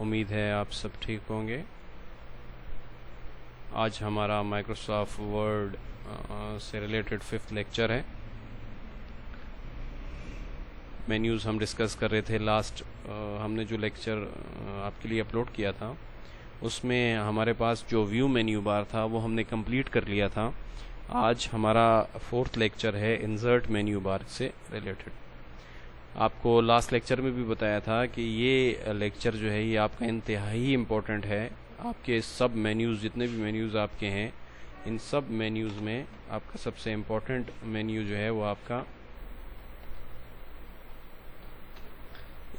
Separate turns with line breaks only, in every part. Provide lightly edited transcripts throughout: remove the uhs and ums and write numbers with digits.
उम्मीद है आप सब ठीक होंगे। आज हमारा माइक्रोसॉफ्ट वर्ड से रिलेटेड 5th लेक्चर है। मेन्यूज़ हम डिस्कस कर रहे थे। लास्ट हमने जो लेक्चर आपके लिए अपलोड किया था उसमें हमारे पास जो व्यू मेन्यू बार था वो हमने कंप्लीट कर लिया था। आज हमारा 4th लेक्चर है इंसर्ट मेन्यू बार से रिलेटेड। आपको लास्ट लेक्चर में भी बताया था कि ये लेक्चर जो है ये आपका इंतहाई इम्पोर्टेंट है। आपके सब मेन्यूज़, जितने भी मेन्यूज़ आपके हैं, इन सब मेन्यूज़ में आपका सबसे इम्पोर्टेंट मेन्यू जो है वो आपका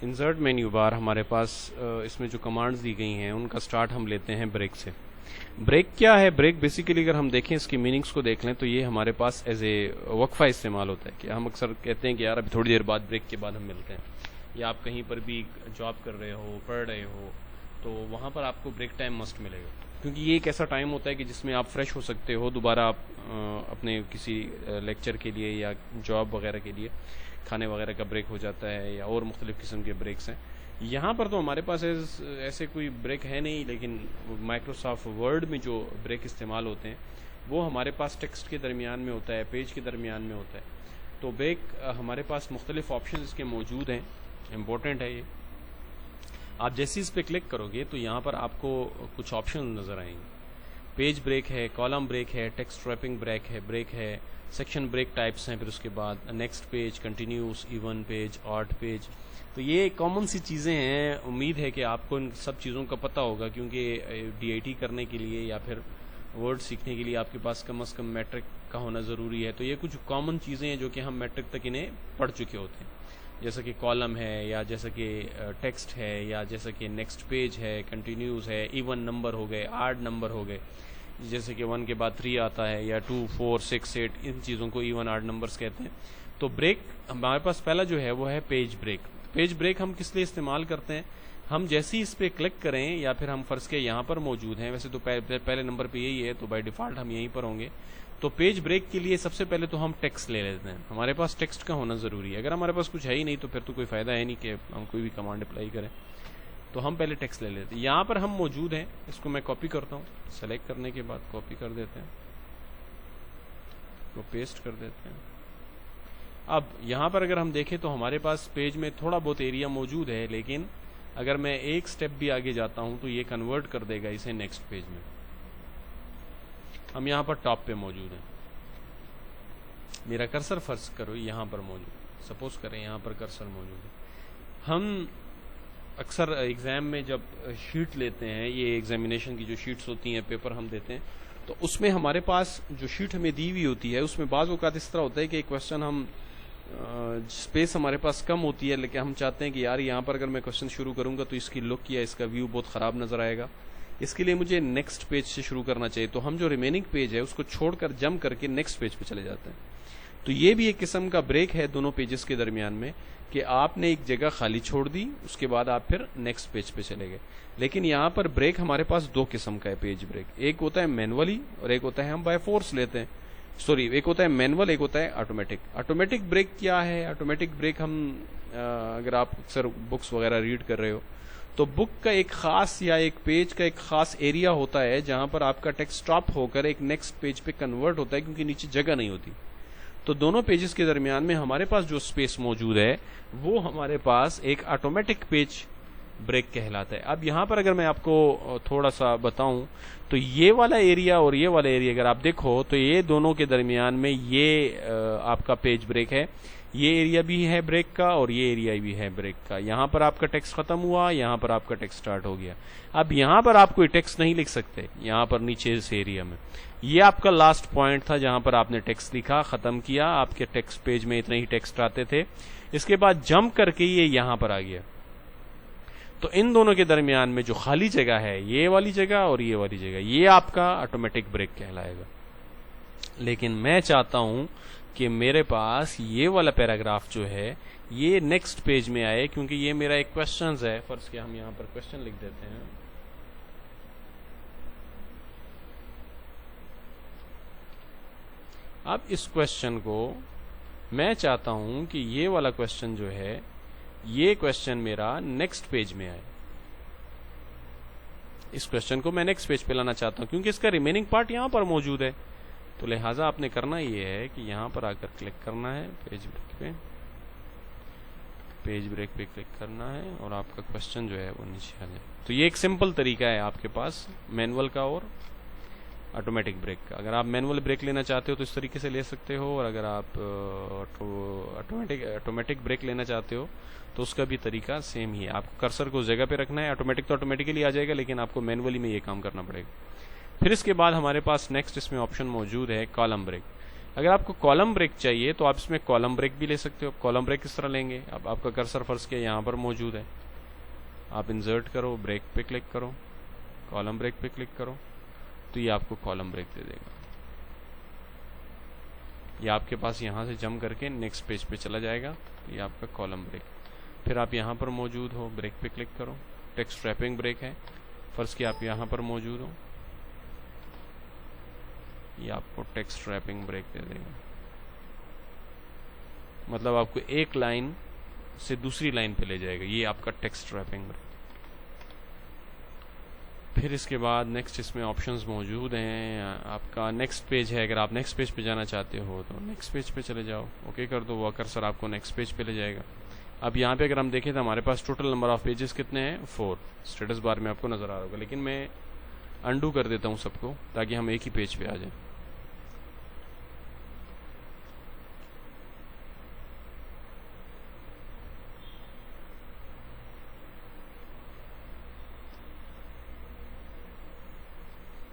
इंसर्ट मेन्यू बार। हमारे पास इसमें जो कमांड्स दी गई हैं उनका स्टार्ट हम लेते हैं ब्रेक से। ब्रेक क्या है? ब्रेक बेसिकली अगर हम देखें, इसकी मीनिंग्स को देख लें तो ये हमारे पास एज ए वक्फा इस्तेमाल होता है कि हम अक्सर कहते हैं कि यार अभी थोड़ी देर बाद, ब्रेक के बाद हम मिलते हैं। या आप कहीं पर भी जॉब कर रहे हो, पढ़ रहे हो, तो वहाँ पर आपको ब्रेक टाइम मस्ट मिलेगा, क्योंकि ये एक ऐसा टाइम होता है कि जिसमें आप फ्रेश हो सकते हो, दोबारा आप अपने किसी लेक्चर के लिए या जॉब वगैरह के लिए खाने वगैरह का ब्रेक हो जाता है, या और मुख्तलिफ किस्म के ब्रेक्स हैं। यहाँ पर तो हमारे पास ऐसे कोई ब्रेक है नहीं, लेकिन माइक्रोसॉफ्ट वर्ड में जो ब्रेक इस्तेमाल होते हैं वो हमारे पास टेक्स्ट के दरमियान में होता है, पेज के दरमियान में होता है। तो ब्रेक हमारे पास मुख्तलिफ ऑप्शन इसके मौजूद हैं। इम्पोर्टेंट है ये। आप जैसे इस पर क्लिक करोगे तो यहाँ पर आपको कुछ ऑप्शन नज़र आएंगे। पेज ब्रेक है, कॉलम ब्रेक है, टेक्स्ट रैपिंग ब्रेक है, सेक्शन ब्रेक टाइप्स हैं, फिर उसके बाद next page, continuous, even page, odd page. तो ये कॉमन सी चीज़ें हैं। उम्मीद है कि आपको इन सब चीज़ों का पता होगा, क्योंकि DIT करने के लिए या फिर वर्ड सीखने के लिए आपके पास कम से कम मैट्रिक का होना ज़रूरी है। तो ये कुछ कॉमन चीज़ें हैं जो कि हम मैट्रिक तक इन्हें पढ़ चुके होते हैं, जैसा कि कॉलम है, या जैसा कि टेक्स्ट है, या जैसा कि नेक्स्ट पेज है, कंटिन्यूस है, इवन नंबर हो गए, आड नंबर हो गए, जैसे कि 1 के बाद 3 आता है, या 2, 4, 6, 8, इन चीज़ों को इवन आड नंबर्स कहते हैं। तो ब्रेक हमारे पास पहला जो है वो है पेज ब्रेक। पेज ब्रेक हम किस लिए इस्तेमाल करते हैं? हम जैसे ही इस पर क्लिक करें, या फिर हम फर्ज के यहाँ पर मौजूद हैं, वैसे तो पहले नंबर पे यही है, तो बाय डिफ़ॉल्ट हम यहीं पर होंगे। तो पेज ब्रेक के लिए सबसे पहले तो हम टेक्स्ट ले लेते हैं। हमारे पास टेक्स्ट का होना ज़रूरी है। अगर हमारे पास कुछ है ही नहीं तो फिर तो कोई फ़ायदा है नहीं कि हम कोई भी कमांड अप्लाई करें। तो हम पहले टेक्स्ट ले लेते हैं। यहाँ पर हम मौजूद हैं, इसको मैं कॉपी करता हूँ। सेलेक्ट करने के बाद कॉपी कर देते हैं, तो पेस्ट कर देते हैं। अब यहाँ पर अगर हम देखें तो हमारे पास पेज में थोड़ा बहुत एरिया मौजूद है, लेकिन अगर मैं एक स्टेप भी आगे जाता हूँ तो ये कन्वर्ट कर देगा इसे नेक्स्ट पेज में। हम यहाँ पर टॉप पे मौजूद हैं। मेरा कर्सर फर्ज करो यहाँ पर मौजूद, सपोज करें यहाँ पर कर्सर मौजूद है। हम अक्सर एग्ज़ाम में जब शीट लेते हैं, ये एग्जामिनेशन की जो शीट्स होती हैं, पेपर हम देते हैं, तो उसमें हमारे पास जो शीट हमें दी हुई होती है उसमें बाज़ औक़ात इस तरह होता है कि एक क्वेश्चन हम स्पेस हमारे पास कम होती है, लेकिन हम चाहते हैं कि यार यहाँ पर अगर मैं क्वेश्चन शुरू करूँगा तो इसकी लुक या इसका व्यू बहुत ख़राब नज़र आएगा, इसके लिए मुझे नेक्स्ट पेज से शुरू करना चाहिए। तो हम जो रिमेनिंग पेज है उसको छोड़कर जंप करके नेक्स्ट पेज पे चले जाते हैं। तो ये भी एक किस्म का ब्रेक है दोनों पेजेस के दरमियान में, कि आपने एक जगह खाली छोड़ दी, उसके बाद आप फिर नेक्स्ट पेज पे चले गए। लेकिन यहाँ पर ब्रेक हमारे पास 2 किस्म का है पेज ब्रेक। एक होता है मैनुअली और एक होता है हम बाय फोर्स लेते हैं। एक होता है मैनुअल, एक होता है ऑटोमेटिक। ऑटोमेटिक ब्रेक क्या है? ऑटोमेटिक ब्रेक हम अगर आप अक्सर बुक्स वगैरह रीड कर रहे हो तो बुक का एक खास या एक पेज का एक खास एरिया होता है जहां पर आपका टेक्स्ट स्टॉप होकर एक नेक्स्ट पेज पे कन्वर्ट होता है, क्योंकि नीचे जगह नहीं होती। तो दोनों पेजेस के दरमियान में हमारे पास जो स्पेस मौजूद है वो हमारे पास एक ऑटोमेटिक पेज ब्रेक कहलाता है। अब यहाँ पर अगर मैं आपको थोड़ा सा बताऊं तो ये वाला एरिया और ये वाला एरिया अगर आप देखो तो ये दोनों के दरमियान में ये आपका पेज ब्रेक है। ये एरिया भी है ब्रेक का और ये एरिया भी है ब्रेक का। यहाँ पर आपका टेक्स्ट खत्म हुआ, यहाँ पर आपका टेक्स्ट स्टार्ट हो गया। अब यहाँ पर आप कोई टेक्स्ट नहीं लिख सकते, यहाँ पर नीचे इस एरिया में। ये आपका लास्ट पॉइंट था जहाँ पर आपने टेक्स्ट लिखा, खत्म किया। आपके टेक्स्ट पेज में इतने ही टेक्स्ट आते थे। इसके बाद जंप करके ये यहाँ पर आ गया। तो इन दोनों के दरमियान में जो खाली जगह है, ये वाली जगह और ये वाली जगह, ये आपका ऑटोमेटिक ब्रेक कहलाएगा। लेकिन मैं चाहता हूं कि मेरे पास ये वाला पैराग्राफ जो है ये नेक्स्ट पेज में आए, क्योंकि ये मेरा एक क्वेश्चन है। फर्ज के हम यहां पर क्वेश्चन लिख देते हैं। अब इस क्वेश्चन को मैं चाहता हूं कि ये वाला क्वेश्चन जो है, ये क्वेश्चन मेरा नेक्स्ट पेज में आए। इस क्वेश्चन को मैं नेक्स्ट पेज पे लाना चाहता हूँ क्योंकि इसका रिमेनिंग पार्ट यहाँ पर मौजूद है। तो लिहाजा आपने करना ये है कि यहाँ पर आकर क्लिक करना है पेज ब्रेक पे क्लिक करना है और आपका क्वेश्चन जो है वो नीचे आ जाए। तो ये एक सिंपल तरीका है आपके पास मैनुअल का और ऑटोमेटिक ब्रेक का। अगर आप मैनुअल ब्रेक लेना चाहते हो तो इस तरीके से ले सकते हो, और अगर आप ऑटोमेटिक ब्रेक लेना चाहते हो तो उसका भी तरीका सेम ही है। आपको कर्सर को उस जगह पे रखना है, ऑटोमेटिक तो ऑटोमेटिकली आ जाएगा लेकिन आपको मैनुअली में ये काम करना पड़ेगा। फिर इसके बाद हमारे पास नेक्स्ट इसमें ऑप्शन मौजूद है कॉलम ब्रेक। अगर आपको कॉलम ब्रेक चाहिए तो आप इसमें कॉलम ब्रेक भी ले सकते हो। कॉलम ब्रेक किस तरह लेंगे, अब आपका कर्सर फर्श के यहाँ पर मौजूद है, आप इंसर्ट करो, ब्रेक पे क्लिक करो, कॉलम ब्रेक पे क्लिक करो, तो ये आपको कॉलम ब्रेक दे देगा। ये आपके पास यहाँ से जंप करके नेक्स्ट पेज पे चला जाएगा। ये आपका कॉलम ब्रेक। फिर आप यहाँ पर मौजूद हो, ब्रेक पे क्लिक करो, टेक्स्ट रैपिंग ब्रेक है, फर्स्ट की आप यहाँ पर मौजूद हो, ये आपको टेक्स्ट रैपिंग ब्रेक दे देगा। मतलब आपको एक लाइन से दूसरी लाइन पे ले जाएगा, ये आपका टेक्स्ट रैपिंग ब्रेक। फिर इसके बाद नेक्स्ट इसमें ऑप्शंस मौजूद हैं। आपका नेक्स्ट पेज है, अगर आप नेक्स्ट पेज पे जाना चाहते हो तो नेक्स्ट पेज पे चले जाओ, ओके कर दो, वो कर्सर आपको नेक्स्ट पेज पे ले जाएगा। अब यहाँ पे अगर हम देखें तो हमारे पास टोटल नंबर ऑफ पेजेस कितने हैं, 4। स्टेटस बार में आपको नजर आ रहा होगा, लेकिन मैं अंडू कर देता हूँ सबको ताकि हम एक ही पेज पे आ जाए।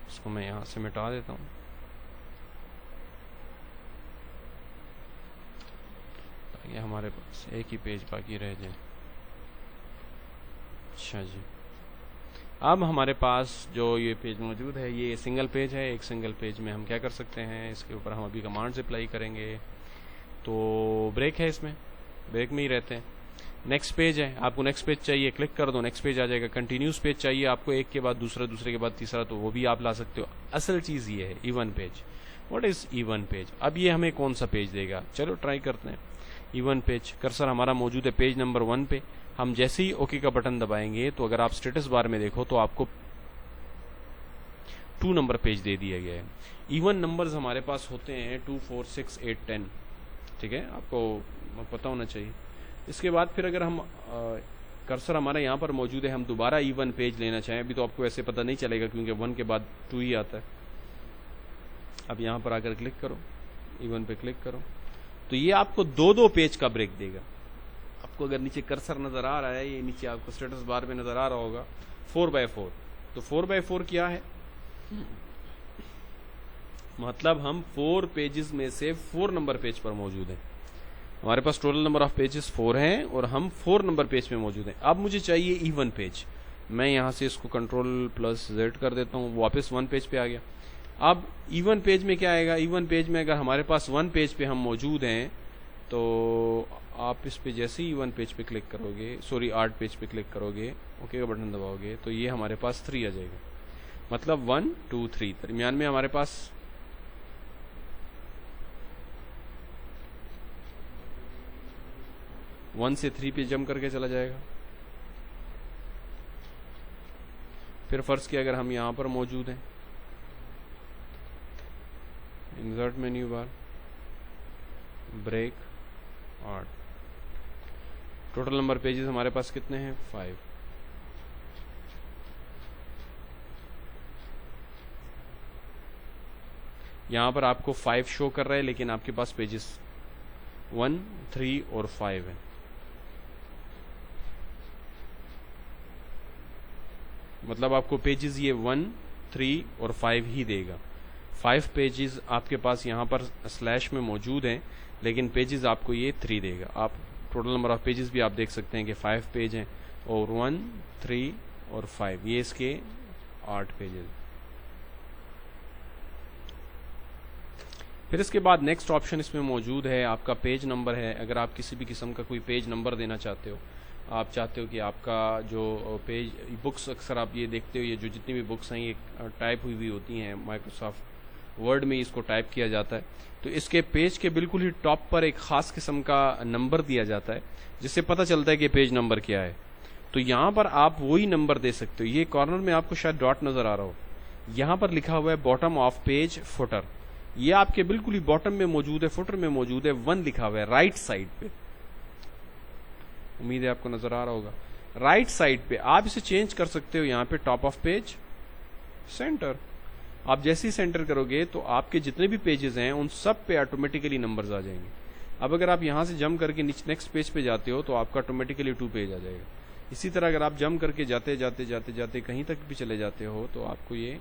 इसको मैं यहाँ से मिटा देता हूँ ताकि हमारे पास एक ही पेज बाकी रह जाए। अच्छा जी, अब हमारे पास जो ये पेज मौजूद है ये सिंगल पेज है। एक सिंगल पेज में हम क्या कर सकते हैं, इसके ऊपर हम अभी कमांड्स अप्लाई करेंगे। तो ब्रेक है, इसमें ब्रेक में ही रहते हैं। नेक्स्ट पेज है, आपको नेक्स्ट पेज चाहिए, क्लिक कर दो, नेक्स्ट पेज आ जाएगा। कंटिन्यूस पेज चाहिए आपको, एक के बाद दूसरा, दूसरे के बाद तीसरा, तो वो भी आप ला सकते हो। असल चीज ये है even page. What is even page? अब ये हमें कौन सा पेज देगा, चलो ट्राई करते हैं। इवन पेज, कर्सर हमारा मौजूद है पेज नंबर 1 पे। हम जैसे ही ओके का बटन दबाएंगे तो अगर आप स्टेटस बार में देखो तो आपको 2 नंबर पेज दे दिया गया है। इवन नंबर्स हमारे पास होते हैं 2, 4, 6, 8, 10, ठीक है, आपको पता होना चाहिए। इसके बाद फिर अगर हम कर्सर हमारा यहाँ पर मौजूद है, हम दोबारा इवन पेज लेना चाहें, अभी तो आपको ऐसे पता नहीं चलेगा क्योंकि 1 के बाद 2 ही आता है। अब यहाँ पर आकर क्लिक करो, इवन पे क्लिक करो, तो ये आपको 2-2 पेज का ब्रेक देगा। आपको अगर नीचे कर्सर नजर आ रहा है, ये नीचे आपको स्टेटस बार में नजर आ रहा होगा 4x4, तो 4x4 क्या है, मतलब हम 4 पेजेस में से 4 नंबर पेज पर मौजूद हैं। हमारे पास टोटल नंबर ऑफ पेजेस 4 हैं और हम 4 नंबर पेज पे मौजूद हैं। अब मुझे चाहिए इवन पेज, मैं यहाँ से इसको Ctrl+Z कर देता हूँ, वापस 1 पेज पे आ गया। अब इवन पेज में क्या आएगा, इवन पेज में अगर हमारे पास 1 पेज पे हम मौजूद हैं तो आप इस पे जैसे ही 1 पेज पे क्लिक करोगे, सॉरी 8 पेज पे क्लिक करोगे, ओके का बटन दबाओगे तो ये हमारे पास 3 आ जाएगा। मतलब 1, 2, 3, दरमियान में हमारे पास 1 से 3 पे जंप करके चला जाएगा। फिर फर्ज किया अगर हम यहाँ पर मौजूद हैं, insert menu bar, break, 8, total number pages हमारे पास कितने हैं, 5। यहाँ पर आपको 5 शो कर रहा है लेकिन आपके पास पेजेस 1, 3 और 5 है। मतलब आपको पेजेस ये 1, 3 और 5 ही देगा। 5 पेजेस आपके पास यहाँ पर स्लैश में मौजूद हैं लेकिन पेजेस आपको ये 3 देगा। आप टोटल नंबर ऑफ पेजेस भी आप देख सकते हैं कि 5 पेज हैं और 1, 3 और 5, ये इसके 8 पेजेस। फिर इसके बाद नेक्स्ट ऑप्शन इसमें मौजूद है आपका पेज नंबर है। अगर आप किसी भी किस्म का कोई पेज नंबर देना चाहते हो, आप चाहते हो कि आपका जो पेज बुक्स, अक्सर आप ये देखते हो ये जो जितनी भी बुक्स हैं ये टाइप हुई होती हैं, माइक्रोसॉफ्ट वर्ड में इसको टाइप किया जाता है, तो इसके पेज के बिल्कुल ही टॉप पर एक ख़ास किस्म का नंबर दिया जाता है जिससे पता चलता है कि पेज नंबर क्या है। तो यहाँ पर आप वही नंबर दे सकते हो। ये कॉर्नर में आपको शायद डॉट नजर आ रहा हो, यहाँ पर लिखा हुआ है बॉटम ऑफ पेज फुटर। ये आपके बिल्कुल ही बॉटम में मौजूद है, फुटर में मौजूद है, 1 लिखा हुआ है राइट साइड पे। उम्मीद है आपको नजर आ रहा होगा। राइट साइड पे आप इसे चेंज कर सकते हो, यहाँ पे टॉप ऑफ पेज सेंटर। आप जैसे ही सेंटर करोगे तो आपके जितने भी पेजेस हैं उन सब पे ऑटोमेटिकली नंबर्स आ जाएंगे। अब अगर आप यहां से जंप करके नेक्स्ट पेज पे जाते हो तो आपका ऑटोमेटिकली 2 पेज आ जाएगा। इसी तरह अगर आप जंप करके जाते जाते जाते जाते कहीं तक भी चले जाते हो तो आपको ये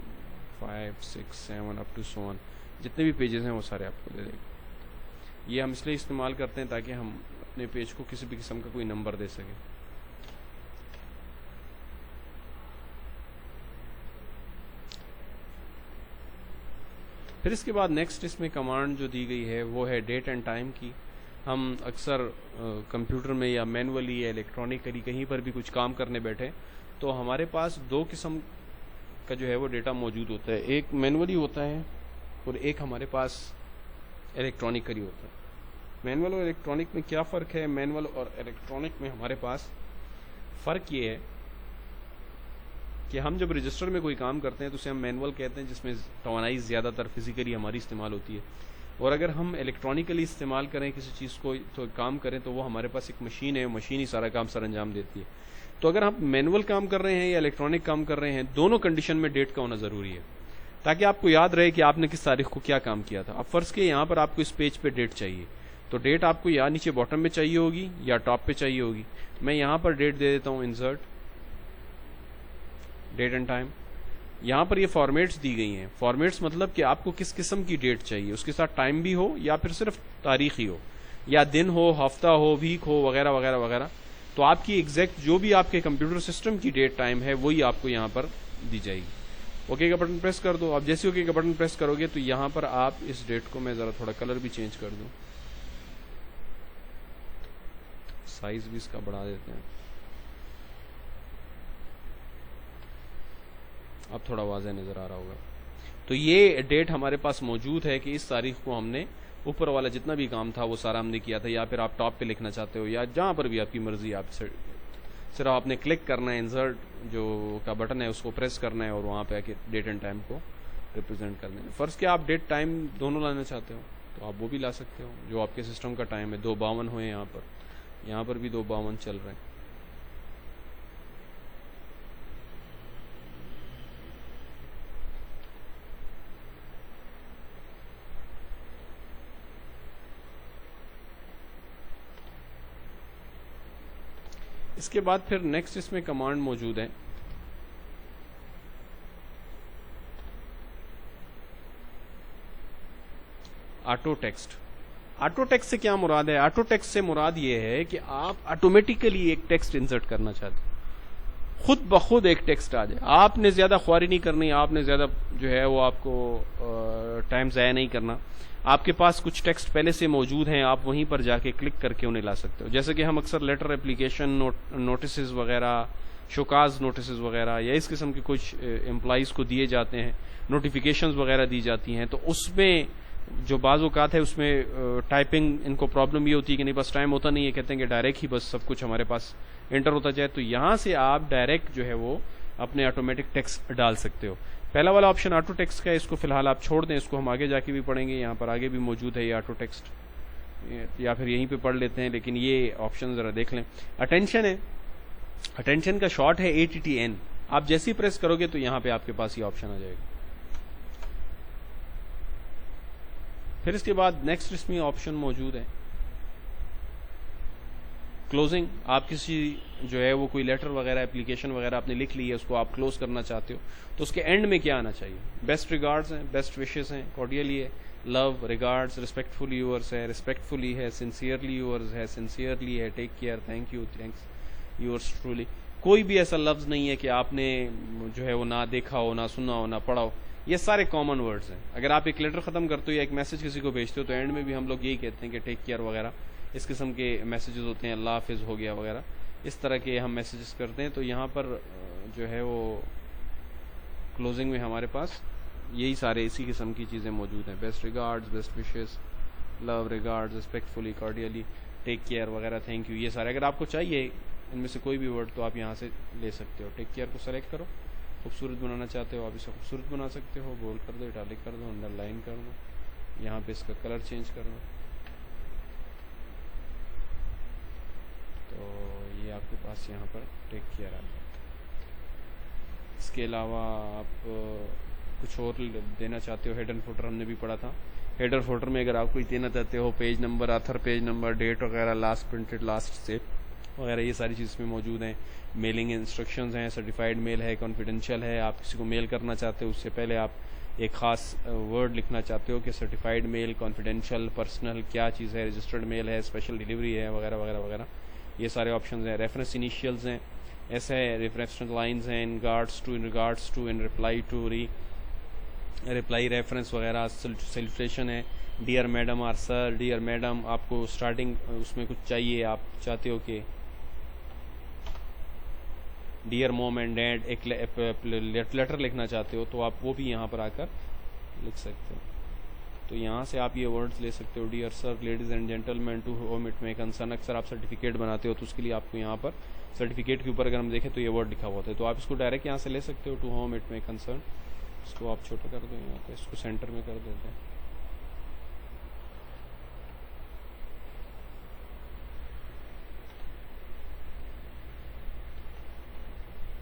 5, 6, 7 अप टू so on जितने भी पेजेस हैं वो सारे आपको दे देगा। ये हम इसलिए इस्तेमाल करते हैं ताकि हम अपने पेज को किसी भी किस्म का कोई नंबर दे सकें। फिर इसके बाद नेक्स्ट इसमें कमांड जो दी गई है वो है डेट एंड टाइम की। हम अक्सर कंप्यूटर में या मैनुअली या इलेक्ट्रॉनिकली कहीं पर भी कुछ काम करने बैठे तो हमारे पास 2 किस्म का जो है वो डेटा मौजूद होता है, एक मैनुअली होता है और एक हमारे पास इलेक्ट्रॉनिकली होता है। मैनुअल और इलेक्ट्रॉनिक में क्या फ़र्क है? मैनुअल और इलेक्ट्रॉनिक में हमारे पास फ़र्क ये है कि हम जब रजिस्टर में कोई काम करते हैं तो उसे हम मैनुअल कहते हैं, जिसमें तवानाई ज़्यादातर फिजिकली हमारी इस्तेमाल होती है। और अगर हम इलेक्ट्रॉनिकली इस्तेमाल करें किसी चीज़ को तो काम करें तो वो हमारे पास एक मशीन है, मशीन ही सारा काम सर अंजाम देती है। तो अगर हम मैनुअल काम कर रहे हैं या इलेक्ट्रॉनिक काम कर रहे हैं, दोनों कंडीशन में डेट का होना ज़रूरी है ताकि आपको याद रहे कि आपने किस तारीख को क्या काम किया था। अब फर्ज के यहाँ पर आपको इस पेज पे डेट चाहिए, तो डेट आपको या नीचे बॉटम में चाहिए होगी या टॉप पे चाहिए होगी। मैं यहाँ पर डेट दे देता हूँ, इंसर्ट डेट एंड टाइम। यहाँ पर ये फॉर्मेट्स दी गई हैं। फॉर्मेट्स मतलब कि आपको किस किस्म की डेट चाहिए, उसके साथ टाइम भी हो या फिर सिर्फ तारीख ही हो, या दिन हो, हफ्ता हो, वीक हो, वगैरह वगैरह वगैरह। तो आपकी एग्जैक्ट जो भी आपके कंप्यूटर सिस्टम की डेट टाइम है वही आपको यहाँ पर दी जाएगी। ओके का बटन प्रेस कर दो। अब जैसे ओके का बटन प्रेस करोगे तो यहाँ पर आप इस डेट को, मैं ज़रा थोड़ा कलर भी चेंज कर दूँ, साइज भी इसका बढ़ा देते हैं, अब थोड़ा वाज़ेह नज़र आ रहा होगा। तो ये डेट हमारे पास मौजूद है कि इस तारीख को हमने ऊपर वाला जितना भी काम था वो सारा हमने किया था। या फिर आप टॉप पे लिखना चाहते हो या जहाँ पर भी आपकी मर्जी, आप सिर्फ आपने क्लिक करना है, इंसर्ट जो का बटन है उसको प्रेस करना है और वहाँ पे आके डेट एंड टाइम को रिप्रेजेंट कर देना। फ़र्ज़ कि आप डेट टाइम दोनों लाना चाहते हो तो आप वो भी ला सकते हो। जो आपके सिस्टम का टाइम है 2:52 हुए यहाँ पर भी 2:52 चल रहे हैं। इसके बाद फिर नेक्स्ट इसमें कमांड मौजूद है, ऑटो टेक्स्ट। ऑटो टेक्स्ट से क्या मुराद है? ऑटो टेक्स्ट से मुराद ये है कि आप ऑटोमेटिकली एक टेक्स्ट इंसर्ट करना चाहते हो, खुद ब खुद एक टेक्स्ट आ जाए। आपने ज्यादा ख्वारी नहीं करनी, आपने ज्यादा जो है वो आपको टाइम ज़ाया नहीं करना। आपके पास कुछ टेक्स्ट पहले से मौजूद हैं, आप वहीं पर जाके क्लिक करके उन्हें ला सकते हो। जैसे कि हम अक्सर लेटर एप्लीकेशन नोटिस वगैरह, शोकाज नोटिस वगैरह या इस किस्म के कुछ एम्प्लॉइज को दिए जाते हैं, नोटिफिकेशंस वगैरह दी जाती हैं, तो उसमें जो बाज़ औक़ात है उसमें टाइपिंग इनको प्रॉब्लम ये होती है कि नहीं बस टाइम होता नहीं है, कहते हैं कि डायरेक्ट ही बस सब कुछ हमारे पास एंटर होता जाए। तो यहाँ से आप डायरेक्ट जो है वो अपने ऑटोमेटिक टेक्स्ट डाल सकते हो। पहला वाला ऑप्शन ऑटो टेक्स्ट का है, इसको फिलहाल आप छोड़ दें, इसको हम आगे जाके भी पढ़ेंगे। यहाँ पर आगे भी मौजूद है ये ऑटो टेक्स्ट, या फिर यहीं पे पढ़ लेते हैं, लेकिन ये ऑप्शन ज़रा देख लें। अटेंशन है, अटेंशन का शॉर्ट है ATTN। आप जैसे ही प्रेस करोगे तो यहाँ पे आपके पास ये ऑप्शन आ जाएगा। फिर इसके बाद नेक्स्ट इसमें ऑप्शन मौजूद है क्लोजिंग। आप किसी जो है वो कोई लेटर वगैरह, एप्लीकेशन वगैरह आपने लिख ली है, उसको आप क्लोज करना चाहते हो तो उसके एंड में क्या आना चाहिए? बेस्ट रिगार्ड्स हैं, बेस्ट विशेस हैं, कॉर्डियली है, लव, रिगार्ड्स, रिस्पेक्टफुली यूअर्स है, रिस्पेक्टफुली है, सिंसियरली यूअर्स है, सिंसियरली है, take care, thank you, thanks yours truly. कोई भी ऐसा लफ्ज नहीं है कि आपने जो है वो ना देखा हो, ना सुना हो, ना पढ़ा हो। ये सारे कॉमन वर्ड्स हैं। अगर आप एक लेटर खत्म करते हो या एक मैसेज किसी को भेजते हो तो एंड में भी हम लोग यही कहते हैं कि टेक केयर वगैरह, इस किस्म के मैसेजेस होते हैं, अल्लाह हाफिज़ हो गया वगैरह, इस तरह के हम मैसेजेस करते हैं। तो यहाँ पर जो है वो क्लोजिंग में हमारे पास यही सारे इसी किस्म की चीज़ें मौजूद हैं। Best regards, best wishes, love, regards, respectfully, cordially, take care वगैरह, थैंक यू, ये सारे। अगर आपको चाहिए इनमें से कोई भी वर्ड तो आप यहाँ से ले सकते हो। टेक केयर को सेलेक्ट करो, खूबसूरत बनाना चाहते हो आप इसे खूबसूरत बना सकते हो, बोल्ड कर दो, इटालिक कर दो, अंडरलाइन कर दो, यहाँ पे इसका कलर चेंज कर दो। तो ये आपके पास यहाँ पर टेक केयर आ गया। इसके अलावा आप कुछ और देना चाहते हो, हेडर एंड फुटर हमने भी पढ़ा था। हेडर फुटर में अगर आप कोई देना चाहते हो page number, author page number, date वगैरह, लास्ट प्रिंटेड, लास्ट सेव वगैरह, ये सारी चीज़ में मौजूद हैं। मेलिंग इंस्ट्रक्शंस हैं, सर्टिफाइड मेल है, कॉन्फिडेंशियल है। आप किसी को मेल करना चाहते हो उससे पहले आप एक ख़ास वर्ड लिखना चाहते हो कि सर्टिफाइड मेल, कॉन्फिडेंशियल, पर्सनल क्या चीज़ है, रजिस्टर्ड मेल है, स्पेशल डिलीवरी है वगैरह वगैरह वगैरह, ये सारे ऑप्शन हैं। रेफरेंस इनिशियल्स हैं, ऐसे है, रेफरेंस लाइन्स हैं, in regards to, in reply to, reply reference वगैरह, सैल्यूटेशन है, डियर मैडम और सर, डियर मैडम। आपको स्टार्टिंग उसमें कुछ चाहिए, आप चाहते हो कि डियर मॉम एंड डैड एक लेटर लिखना चाहते हो तो आप वो भी यहाँ पर आकर लिख सकते हो। तो यहाँ से आप ये वर्ड्स ले सकते हो, dear sir, ladies and gentleman, to whom it may concern. अक्सर आप सर्टिफिकेट बनाते हो तो उसके लिए आपको यहाँ पर सर्टिफिकेट के ऊपर अगर हम देखें तो ये वर्ड लिखा हुआ होता है, तो आप इसको डायरेक्ट यहाँ से ले सकते हो, to whom it may concern. इसको आप छोटा कर दो यहाँ पे, इसको सेंटर में कर देते हैं,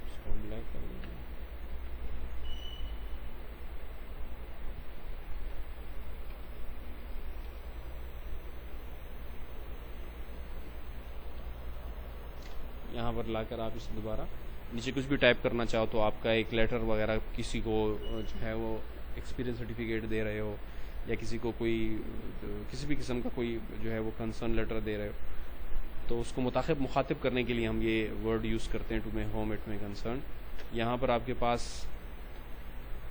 इसको ब्लैक कर देंगे। यहाँ पर लाकर आप इसे दोबारा नीचे कुछ भी टाइप करना चाहो तो आपका एक लेटर वगैरह, किसी को जो है वो एक्सपीरियंस सर्टिफिकेट दे रहे हो या किसी को कोई किसी भी किस्म का कोई जो है वो कंसर्न लेटर दे रहे हो, तो उसको मुखातिब करने के लिए हम ये वर्ड यूज़ करते हैं, to may whom it may concern. यहाँ पर आपके पास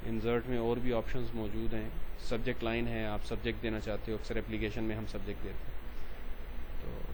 इंसर्ट में और भी ऑप्शंस मौजूद हैं। सब्जेक्ट लाइन है, आप सब्जेक्ट देना चाहते हो, अक्सर एप्लीकेशन में हम सब्जेक्ट देते हैं। तो